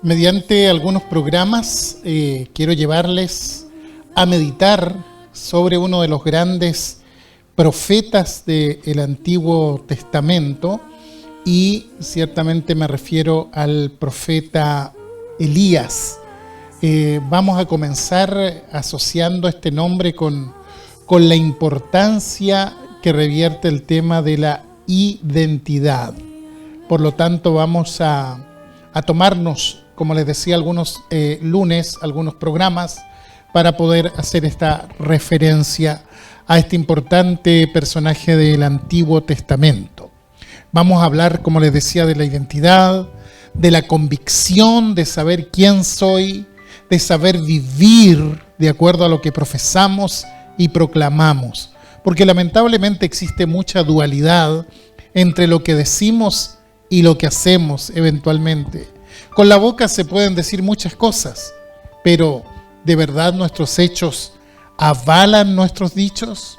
Mediante algunos programas quiero llevarles a meditar sobre uno de los grandes profetas del Antiguo Testamento, y ciertamente me refiero al profeta Elías. Vamos a comenzar asociando este nombre con la importancia que revierte el tema de la identidad. Por lo tanto, vamos a tomarnos, como les decía, algunos lunes, algunos programas, para poder hacer esta referencia a este importante personaje del Antiguo Testamento. Vamos a hablar, como les decía, de la identidad, de la convicción, de saber quién soy, de saber vivir de acuerdo a lo que profesamos y proclamamos. Porque lamentablemente existe mucha dualidad entre lo que decimos y lo que hacemos eventualmente. Con la boca se pueden decir muchas cosas, pero ¿de verdad nuestros hechos avalan nuestros dichos?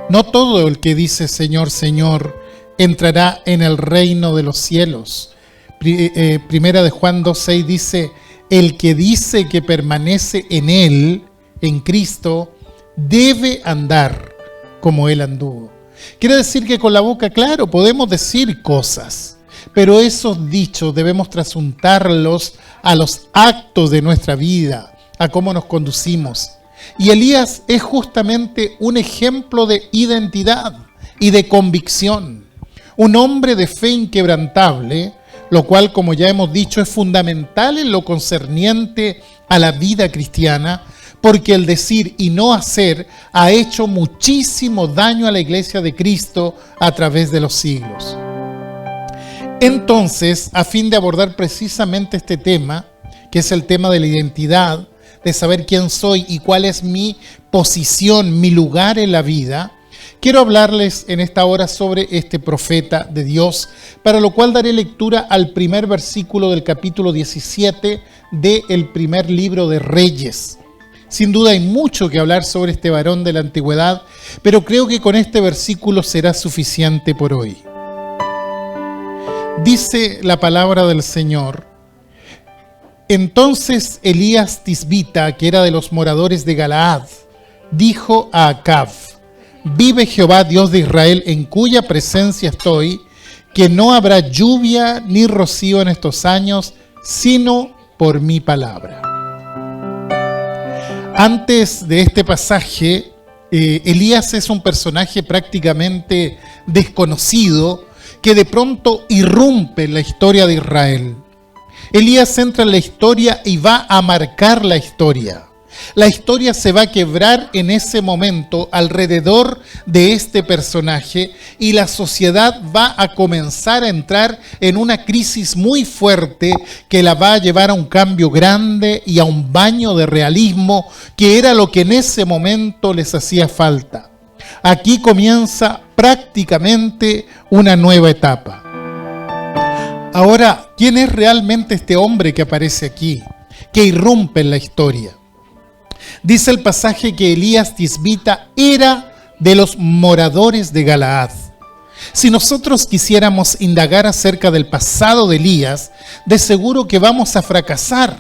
No todo el que dice Señor, Señor entrará en el reino de los cielos. Primera de Juan 2:6 dice: el que dice que permanece en Él, en Cristo, debe andar como Él anduvo. Quiere decir que con la boca, claro, podemos decir cosas, pero esos dichos debemos trasuntarlos a los actos de nuestra vida, a cómo nos conducimos. Y Elías es justamente un ejemplo de identidad y de convicción. Un hombre de fe inquebrantable, lo cual, como ya hemos dicho, es fundamental en lo concerniente a la vida cristiana, porque el decir y no hacer ha hecho muchísimo daño a la iglesia de Cristo a través de los siglos. Entonces, a fin de abordar precisamente este tema, que es el tema de la identidad, de saber quién soy y cuál es mi posición, mi lugar en la vida, quiero hablarles en esta hora sobre este profeta de Dios, para lo cual daré lectura al primer versículo del capítulo 17 del primer libro de Reyes. Sin duda hay mucho que hablar sobre este varón de la antigüedad, pero creo que con este versículo será suficiente por hoy. Dice la palabra del Señor: entonces Elías Tisbita, que era de los moradores de Galaad, dijo a Acab: vive Jehová Dios de Israel, en cuya presencia estoy, que no habrá lluvia ni rocío en estos años, sino por mi palabra. Antes de este pasaje, Elías es un personaje prácticamente desconocido que de pronto irrumpe en la historia de Israel. Elías entra en la historia y va a marcar la historia. La historia se va a quebrar en ese momento alrededor de este personaje, y la sociedad va a comenzar a entrar en una crisis muy fuerte que la va a llevar a un cambio grande y a un baño de realismo, que era lo que en ese momento les hacía falta. Aquí comienza prácticamente una nueva etapa. Ahora, ¿quién es realmente este hombre que aparece aquí, que irrumpe en la historia? Dice el pasaje que Elías Tisbita era de los moradores de Galaad. Si nosotros quisiéramos indagar acerca del pasado de Elías, de seguro que vamos a fracasar,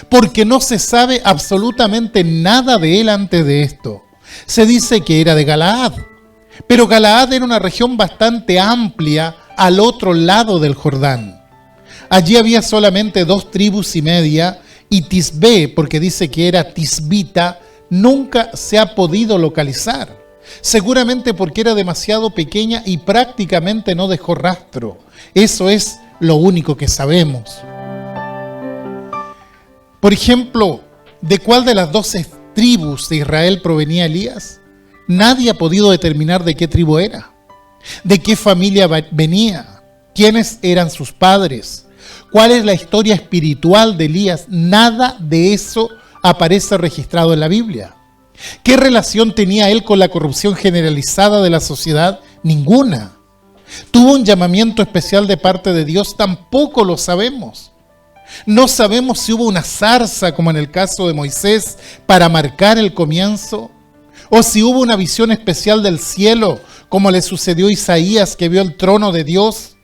porque no se sabe absolutamente nada de él antes de esto. Se dice que era de Galaad, pero Galaad era una región bastante amplia al otro lado del Jordán. Allí había solamente 2 tribus y media, y Tisbe, porque dice que era Tisbita, nunca se ha podido localizar. Seguramente porque era demasiado pequeña y prácticamente no dejó rastro. Eso es lo único que sabemos. Por ejemplo, ¿de cuál de las 12 tribus de Israel provenía Elías? Nadie ha podido determinar de qué tribu era, de qué familia venía, quiénes eran sus padres, cuál es la historia espiritual de Elías. Nada de eso aparece registrado en la Biblia. ¿Qué relación tenía él con la corrupción generalizada de la sociedad? Ninguna. ¿Tuvo un llamamiento especial de parte de Dios? Tampoco lo sabemos. No sabemos si hubo una zarza, como en el caso de Moisés, para marcar el comienzo, o si hubo una visión especial del cielo, como le sucedió a Isaías, que vio el trono de Dios,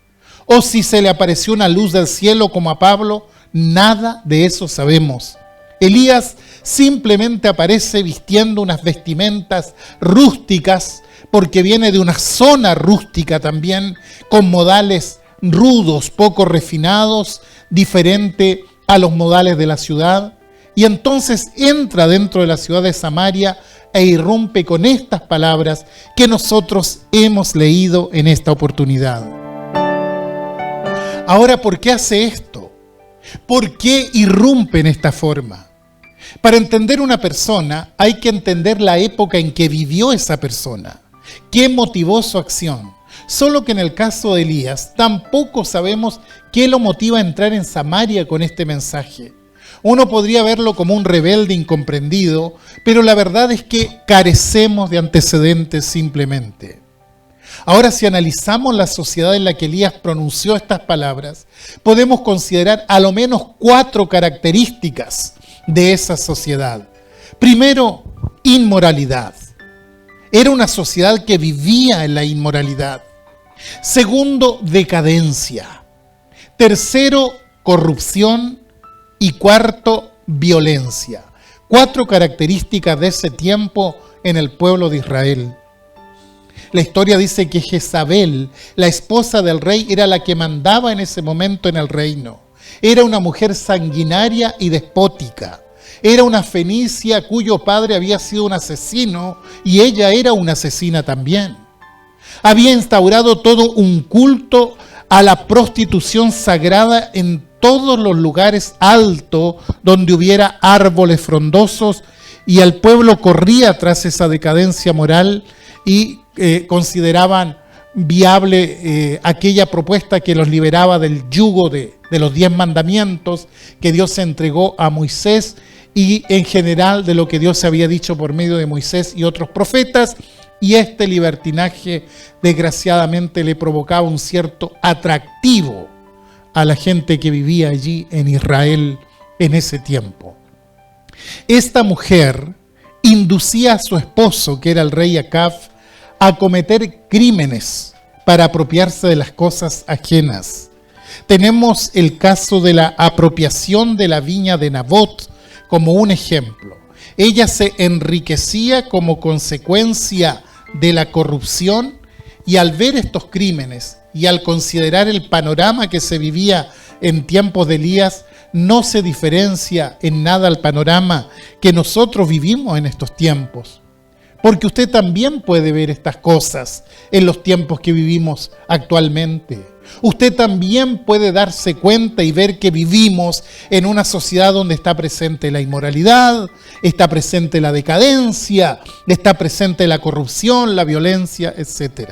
o si se le apareció una luz del cielo como a Pablo, nada de eso sabemos. Elías simplemente aparece vistiendo unas vestimentas rústicas, porque viene de una zona rústica también, con modales rudos, poco refinados, diferente a los modales de la ciudad. Y entonces entra dentro de la ciudad de Samaria e irrumpe con estas palabras que nosotros hemos leído en esta oportunidad. Ahora, ¿por qué hace esto? ¿Por qué irrumpe en esta forma? Para entender una persona hay que entender la época en que vivió esa persona. ¿Qué motivó su acción? Solo que en el caso de Elías tampoco sabemos qué lo motiva a entrar en Samaria con este mensaje. Uno podría verlo como un rebelde incomprendido, pero la verdad es que carecemos de antecedentes simplemente. Ahora, si analizamos la sociedad en la que Elías pronunció estas palabras, podemos considerar a lo menos 4 características de esa sociedad. Primero, inmoralidad. Era una sociedad que vivía en la inmoralidad. Segundo, decadencia. Tercero, corrupción. Y cuarto, violencia. 4 características de ese tiempo en el pueblo de Israel. La historia dice que Jezabel, la esposa del rey, era la que mandaba en ese momento en el reino. Era una mujer sanguinaria y despótica. Era una fenicia cuyo padre había sido un asesino y ella era una asesina también. Había instaurado todo un culto a la prostitución sagrada en todos los lugares altos donde hubiera árboles frondosos, y el pueblo corría tras esa decadencia moral y consideraban viable aquella propuesta que los liberaba del yugo de los 10 mandamientos que Dios entregó a Moisés, y en general de lo que Dios había dicho por medio de Moisés y otros profetas. Y este libertinaje desgraciadamente le provocaba un cierto atractivo a la gente que vivía allí en Israel en ese tiempo. Esta mujer inducía a su esposo, que era el rey Acab, a cometer crímenes para apropiarse de las cosas ajenas. Tenemos el caso de la apropiación de la viña de Nabot como un ejemplo. Ella se enriquecía como consecuencia de la corrupción, y al ver estos crímenes y al considerar el panorama que se vivía en tiempos de Elías, no se diferencia en nada al panorama que nosotros vivimos en estos tiempos. Porque usted también puede ver estas cosas en los tiempos que vivimos actualmente. Usted también puede darse cuenta y ver que vivimos en una sociedad donde está presente la inmoralidad, está presente la decadencia, está presente la corrupción, la violencia, etc.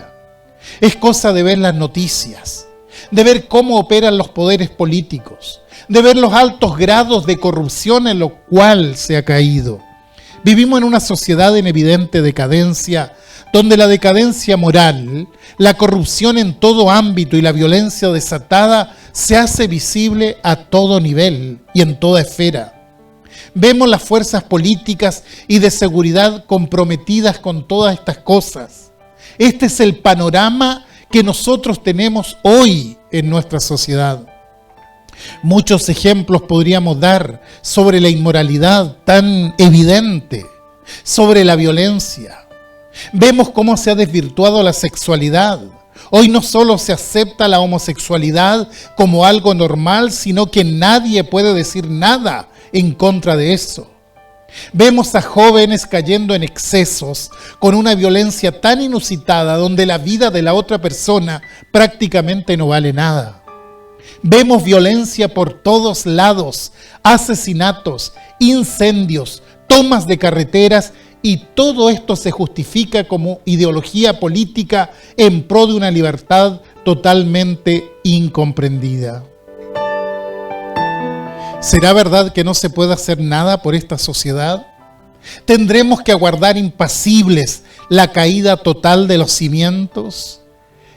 Es cosa de ver las noticias, de ver cómo operan los poderes políticos, de ver los altos grados de corrupción en lo cual se ha caído. Vivimos en una sociedad en evidente decadencia, donde la decadencia moral, la corrupción en todo ámbito y la violencia desatada se hace visible a todo nivel y en toda esfera. Vemos las fuerzas políticas y de seguridad comprometidas con todas estas cosas. Este es el panorama que nosotros tenemos hoy en nuestra sociedad. Muchos ejemplos podríamos dar sobre la inmoralidad tan evidente, sobre la violencia. Vemos cómo se ha desvirtuado la sexualidad. Hoy no solo se acepta la homosexualidad como algo normal, sino que nadie puede decir nada en contra de eso. Vemos a jóvenes cayendo en excesos con una violencia tan inusitada, donde la vida de la otra persona prácticamente no vale nada. Vemos violencia por todos lados, asesinatos, incendios, tomas de carreteras, y todo esto se justifica como ideología política en pro de una libertad totalmente incomprendida. ¿Será verdad que no se puede hacer nada por esta sociedad? ¿Tendremos que aguardar impasibles la caída total de los cimientos?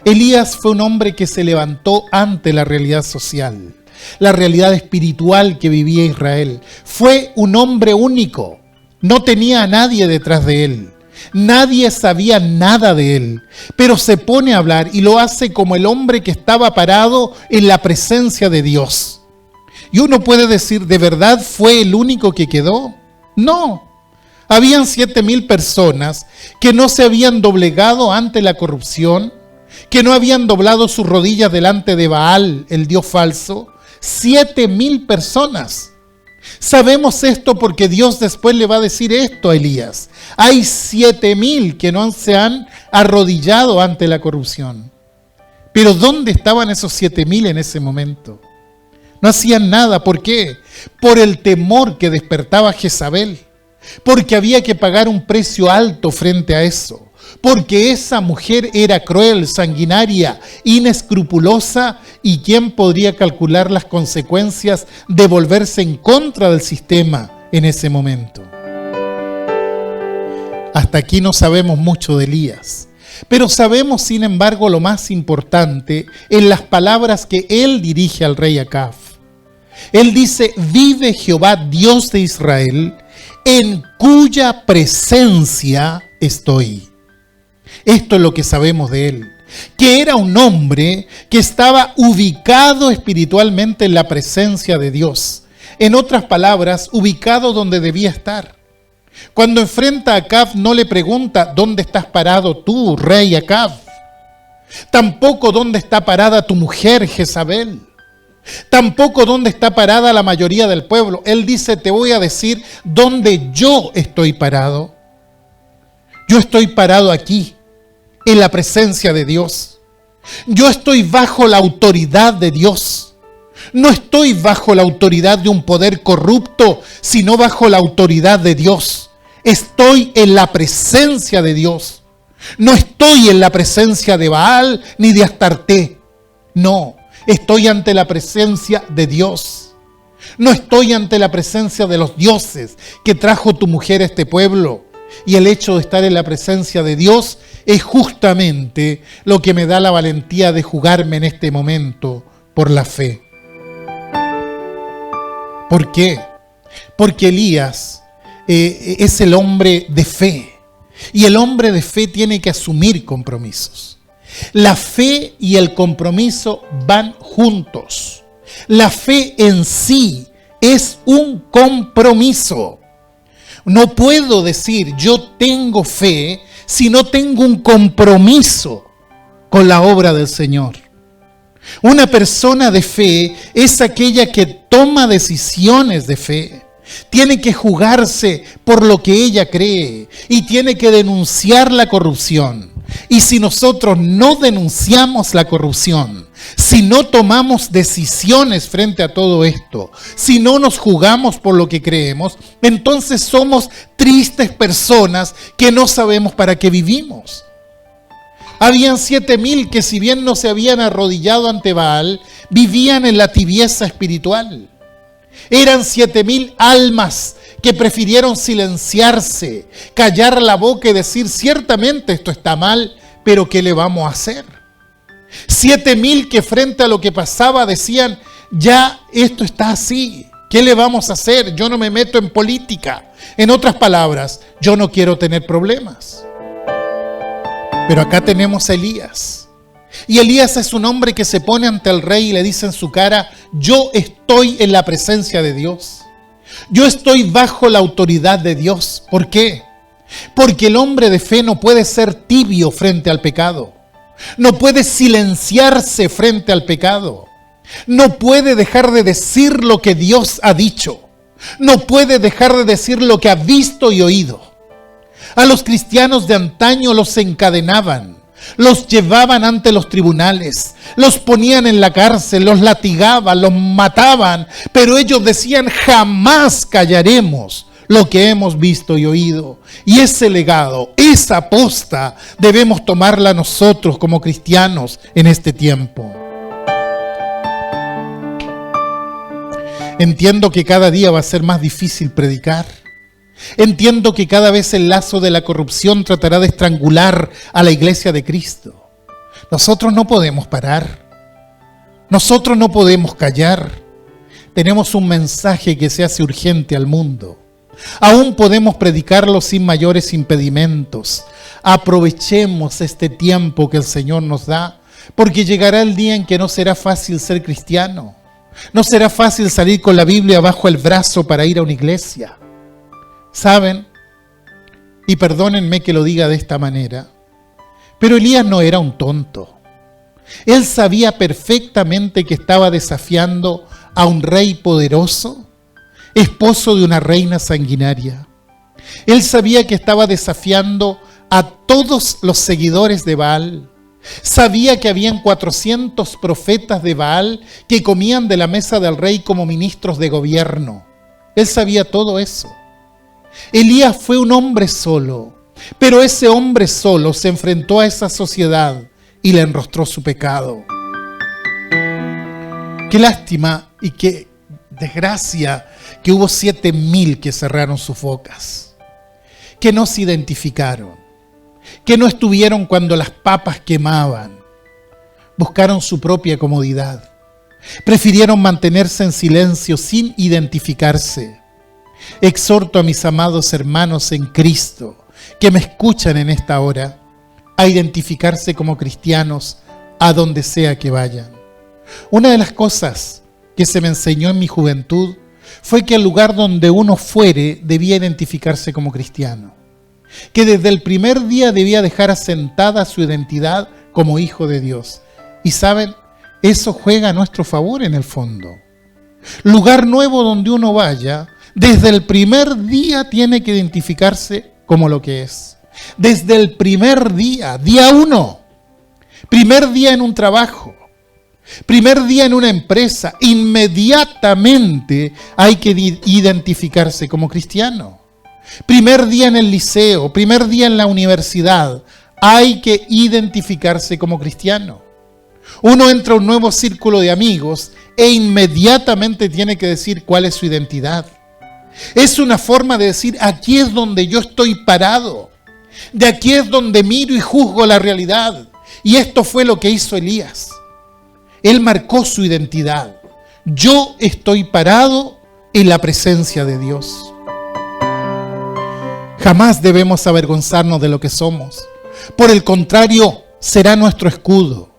Elías fue un hombre que se levantó ante la realidad social, la realidad espiritual que vivía Israel. Fue un hombre único, no tenía a nadie detrás de él. Nadie sabía nada de él, pero se pone a hablar y lo hace como el hombre que estaba parado en la presencia de Dios. Y uno puede decir, ¿de verdad fue el único que quedó? No. Habían 7,000 personas que no se habían doblegado ante la corrupción, que no habían doblado sus rodillas delante de Baal, el dios falso. 7,000 personas. Sabemos esto porque Dios después le va a decir esto a Elías. Hay 7,000 que no se han arrodillado ante la corrupción. Pero ¿dónde estaban esos 7,000 en ese momento? No hacían nada. ¿Por qué? Por el temor que despertaba Jezabel. Porque había que pagar un precio alto frente a eso. Porque esa mujer era cruel, sanguinaria, inescrupulosa, y ¿quién podría calcular las consecuencias de volverse en contra del sistema en ese momento? Hasta aquí no sabemos mucho de Elías, pero sabemos sin embargo lo más importante en las palabras que él dirige al rey Acab. Él dice: vive Jehová Dios de Israel, en cuya presencia estoy. Esto es lo que sabemos de él, que era un hombre que estaba ubicado espiritualmente en la presencia de Dios. En otras palabras, ubicado donde debía estar. Cuando enfrenta a Acab, no le pregunta: ¿dónde estás parado tú, rey Acab? Tampoco dónde está parada tu mujer Jezabel. Tampoco dónde está parada la mayoría del pueblo. Él dice: te voy a decir dónde yo estoy parado. Yo estoy parado aquí, en la presencia de Dios. Yo estoy bajo la autoridad de Dios. No estoy bajo la autoridad de un poder corrupto, sino bajo la autoridad de Dios. Estoy en la presencia de Dios. No estoy en la presencia de Baal ni de Astarté. No, estoy ante la presencia de Dios. No estoy ante la presencia de los dioses que trajo tu mujer a este pueblo. Y el hecho de estar en la presencia de Dios es justamente lo que me da la valentía de jugarme en este momento por la fe. ¿Por qué? Porque Elías es el hombre de fe. Y el hombre de fe tiene que asumir compromisos. La fe y el compromiso van juntos. La fe en sí es un compromiso. No puedo decir yo tengo fe si no tengo un compromiso con la obra del Señor. Una persona de fe es aquella que toma decisiones de fe. Tiene que jugarse por lo que ella cree y tiene que denunciar la corrupción. Y si nosotros no denunciamos la corrupción, si no tomamos decisiones frente a todo esto, si no nos jugamos por lo que creemos, entonces somos tristes personas que no sabemos para qué vivimos. Habían 7,000 que, si bien no se habían arrodillado ante Baal, vivían en la tibieza espiritual. Eran 7,000 almas que prefirieron silenciarse, callar la boca y decir: ciertamente esto está mal, pero ¿qué le vamos a hacer? 7,000 que frente a lo que pasaba decían: ya esto está así, ¿qué le vamos a hacer? Yo no me meto en política. En otras palabras, yo no quiero tener problemas. Pero acá tenemos a Elías. Y Elías es un hombre que se pone ante el rey y le dice en su cara: yo estoy en la presencia de Dios. Yo estoy bajo la autoridad de Dios. ¿Por qué? Porque el hombre de fe no puede ser tibio frente al pecado. No puede silenciarse frente al pecado. No puede dejar de decir lo que Dios ha dicho. No puede dejar de decir lo que ha visto y oído. A los cristianos de antaño los encadenaban, los llevaban ante los tribunales, los ponían en la cárcel, los latigaban, los mataban, pero ellos decían: jamás callaremos lo que hemos visto y oído. Y ese legado, esa posta, debemos tomarla nosotros como cristianos en este tiempo. Entiendo que cada día va a ser más difícil predicar. Entiendo que cada vez el lazo de la corrupción tratará de estrangular a la iglesia de Cristo. Nosotros no podemos parar. Nosotros no podemos callar. Tenemos un mensaje que se hace urgente al mundo. Aún podemos predicarlo sin mayores impedimentos. Aprovechemos este tiempo que el Señor nos da, porque llegará el día en que no será fácil ser cristiano. No será fácil salir con la Biblia bajo el brazo para ir a una iglesia. ¿Saben? Y perdónenme que lo diga de esta manera, pero Elías no era un tonto. Él sabía perfectamente que estaba desafiando a un rey poderoso, esposo de una reina sanguinaria. Él sabía que estaba desafiando a todos los seguidores de Baal. Sabía que habían 400 profetas de Baal que comían de la mesa del rey como ministros de gobierno. Él sabía todo eso. Elías fue un hombre solo, pero ese hombre solo se enfrentó a esa sociedad y le enrostró su pecado. Qué lástima y qué desgracia que hubo 7.000 que cerraron sus bocas, que no se identificaron, que no estuvieron cuando las papas quemaban, buscaron su propia comodidad, prefirieron mantenerse en silencio sin identificarse. Exhorto a mis amados hermanos en Cristo que me escuchan en esta hora a identificarse como cristianos a donde sea que vayan. Una de las cosas que se me enseñó en mi juventud fue que al lugar donde uno fuere debía identificarse como cristiano, que desde el primer día debía dejar asentada su identidad como hijo de Dios. Y saben, eso juega a nuestro favor en el fondo. Lugar nuevo donde uno vaya, desde el primer día tiene que identificarse como lo que es. Desde el primer día, día 1, primer día en un trabajo, primer día en una empresa, inmediatamente hay que identificarse como cristiano. Primer día en el liceo, primer día en la universidad, hay que identificarse como cristiano. Uno entra a un nuevo círculo de amigos e inmediatamente tiene que decir cuál es su identidad. Es una forma de decir, aquí es donde yo estoy parado. De aquí es donde miro y juzgo la realidad. Y esto fue lo que hizo Elías. Él marcó su identidad. Yo estoy parado en la presencia de Dios. Jamás debemos avergonzarnos de lo que somos. Por el contrario, será nuestro escudo.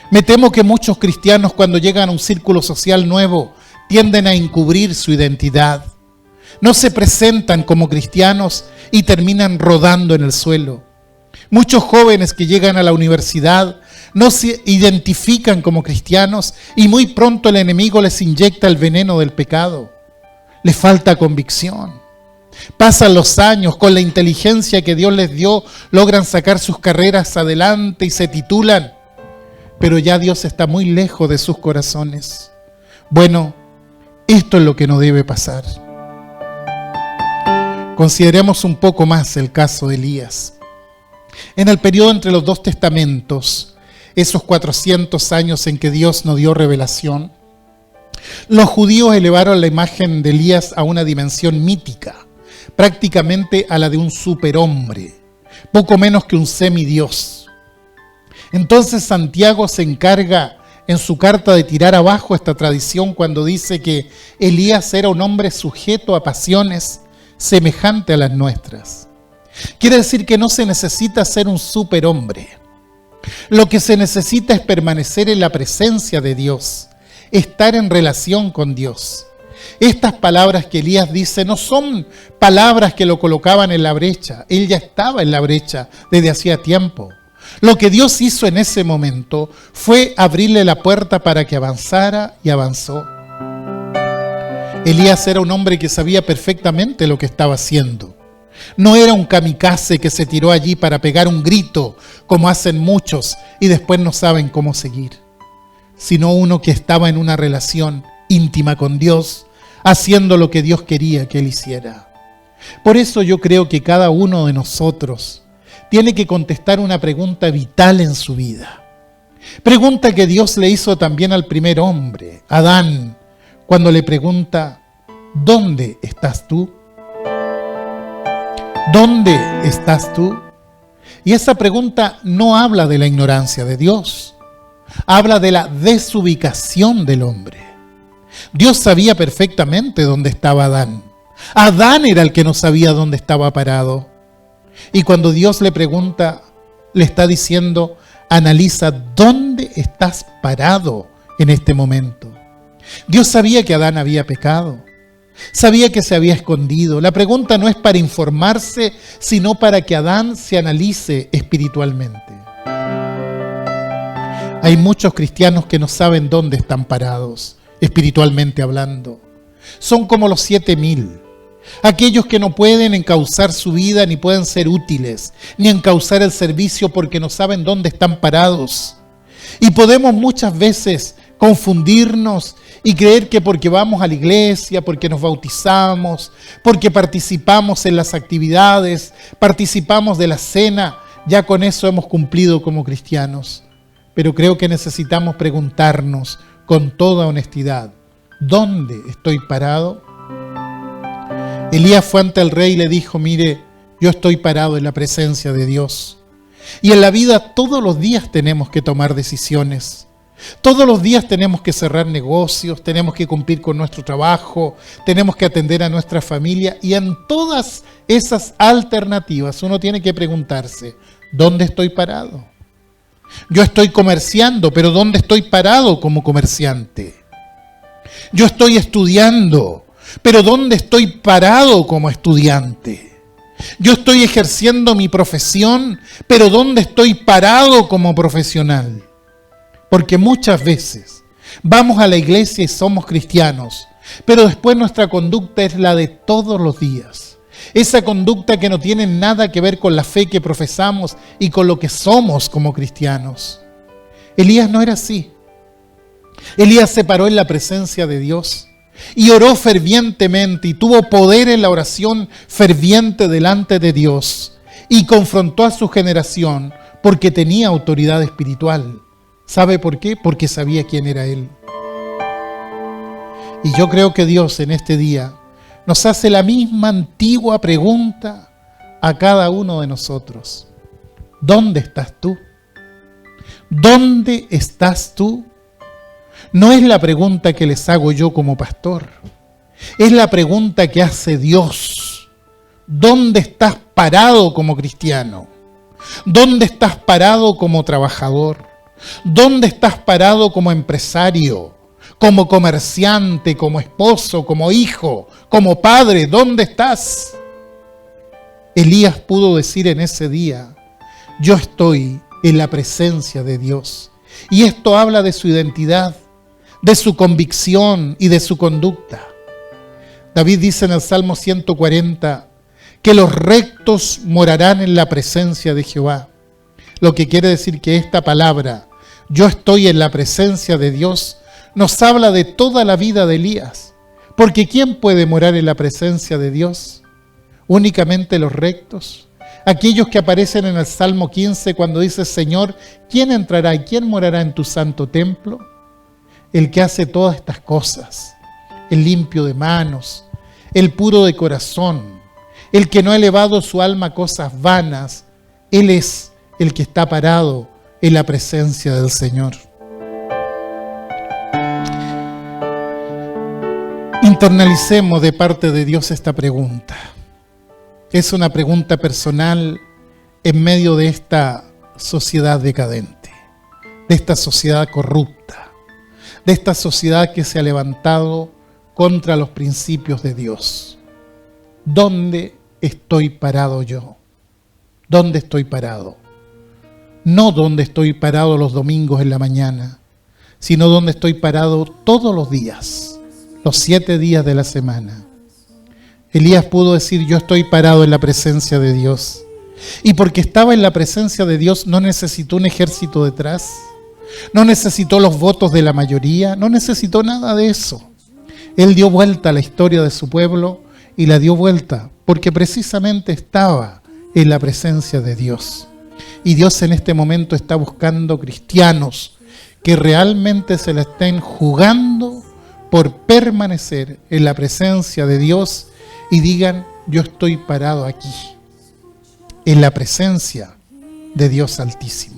Me temo que muchos cristianos, cuando llegan a un círculo social nuevo, tienden a encubrir su identidad. No se presentan como cristianos y terminan rodando en el suelo. Muchos jóvenes que llegan a la universidad no se identifican como cristianos y muy pronto el enemigo les inyecta el veneno del pecado. Les falta convicción. Pasan los años, con la inteligencia que Dios les dio, logran sacar sus carreras adelante y se titulan, pero ya Dios está muy lejos de sus corazones. Bueno, esto es lo que no debe pasar. Consideremos un poco más el caso de Elías. En el periodo entre los dos testamentos, esos 400 años en que Dios nos dio revelación, los judíos elevaron la imagen de Elías a una dimensión mítica, prácticamente a la de un superhombre, poco menos que un semidios. Entonces Santiago se encarga en su carta de tirar abajo esta tradición cuando dice que Elías era un hombre sujeto a pasiones semejante a las nuestras. Quiere decir que no se necesita ser un superhombre. Lo que se necesita es permanecer en la presencia de Dios, estar en relación con Dios. Estas palabras que Elías dice no son palabras que lo colocaban en la brecha. Él ya estaba en la brecha desde hacía tiempo. Lo que Dios hizo en ese momento fue abrirle la puerta para que avanzara, y avanzó. Elías era un hombre que sabía perfectamente lo que estaba haciendo. No era un kamikaze que se tiró allí para pegar un grito, como hacen muchos, y después no saben cómo seguir, sino uno que estaba en una relación íntima con Dios, haciendo lo que Dios quería que él hiciera. Por eso yo creo que cada uno de nosotros tiene que contestar una pregunta vital en su vida. Pregunta que Dios le hizo también al primer hombre, Adán, cuando le pregunta, ¿dónde estás tú? ¿Dónde estás tú? Y esa pregunta no habla de la ignorancia de Dios, habla de la desubicación del hombre. Dios sabía perfectamente dónde estaba Adán. Adán era el que no sabía dónde estaba parado. Y cuando Dios le pregunta, le está diciendo, analiza dónde estás parado en este momento. Dios sabía que Adán había pecado. Sabía que se había escondido. La pregunta no es para informarse, sino para que Adán se analice espiritualmente. Hay muchos cristianos que no saben dónde están parados, espiritualmente hablando. Son como los 7,000. Aquellos que no pueden encauzar su vida, ni pueden ser útiles, ni encauzar el servicio porque no saben dónde están parados. Y podemos muchas veces confundirnos y creer que porque vamos a la iglesia, porque nos bautizamos, porque participamos en las actividades, participamos de la cena, ya con eso hemos cumplido como cristianos. Pero creo que necesitamos preguntarnos con toda honestidad, ¿dónde estoy parado? Elías fue ante el rey y le dijo, mire, yo estoy parado en la presencia de Dios. Y en la vida todos los días tenemos que tomar decisiones. Todos los días tenemos que cerrar negocios, tenemos que cumplir con nuestro trabajo, tenemos que atender a nuestra familia. Y en todas esas alternativas uno tiene que preguntarse, ¿dónde estoy parado? Yo estoy comerciando, pero ¿dónde estoy parado como comerciante? Yo estoy estudiando, pero ¿dónde estoy parado como estudiante? Yo estoy ejerciendo mi profesión, pero ¿dónde estoy parado como profesional? Porque muchas veces vamos a la iglesia y somos cristianos, pero después nuestra conducta es la de todos los días. Esa conducta que no tiene nada que ver con la fe que profesamos y con lo que somos como cristianos. Elías no era así. Elías se paró en la presencia de Dios y oró fervientemente y tuvo poder en la oración ferviente delante de Dios y confrontó a su generación porque tenía autoridad espiritual. ¿Sabe por qué? Porque sabía quién era Él. Y yo creo que Dios en este día nos hace la misma antigua pregunta a cada uno de nosotros. ¿Dónde estás tú? ¿Dónde estás tú? No es la pregunta que les hago yo como pastor. Es la pregunta que hace Dios. ¿Dónde estás parado como cristiano? ¿Dónde estás parado como trabajador? ¿Dónde estás parado como empresario? Como comerciante, como esposo, como hijo, como padre, ¿dónde estás? Elías pudo decir en ese día, yo estoy en la presencia de Dios. Y esto habla de su identidad, de su convicción y de su conducta. David dice en el Salmo 140 que los rectos morarán en la presencia de Jehová. Lo que quiere decir que esta palabra, yo estoy en la presencia de Dios, nos habla de toda la vida de Elías. Porque ¿quién puede morar en la presencia de Dios? Únicamente los rectos. Aquellos que aparecen en el Salmo 15 cuando dice, Señor, ¿quién entrará y quién morará en tu santo templo? El que hace todas estas cosas, el limpio de manos, el puro de corazón, el que no ha elevado su alma a cosas vanas, Él es el que está parado en la presencia del Señor. Internalicemos de parte de Dios esta pregunta. Es una pregunta personal en medio de esta sociedad decadente, de esta sociedad corrupta, de esta sociedad que se ha levantado contra los principios de Dios. ¿Dónde estoy parado yo? ¿Dónde estoy parado? No donde estoy parado los domingos en la mañana, sino donde estoy parado todos los días. Los 7 días de la semana. Elías pudo decir, yo estoy parado en la presencia de Dios. Y porque estaba en la presencia de Dios, no necesitó un ejército detrás. No necesitó los votos de la mayoría. No necesitó nada de eso. Él dio vuelta a la historia de su pueblo y la dio vuelta porque precisamente estaba en la presencia de Dios. Y Dios en este momento está buscando cristianos que realmente se la estén jugando por permanecer en la presencia de Dios y digan, yo estoy parado aquí, en la presencia de Dios Altísimo.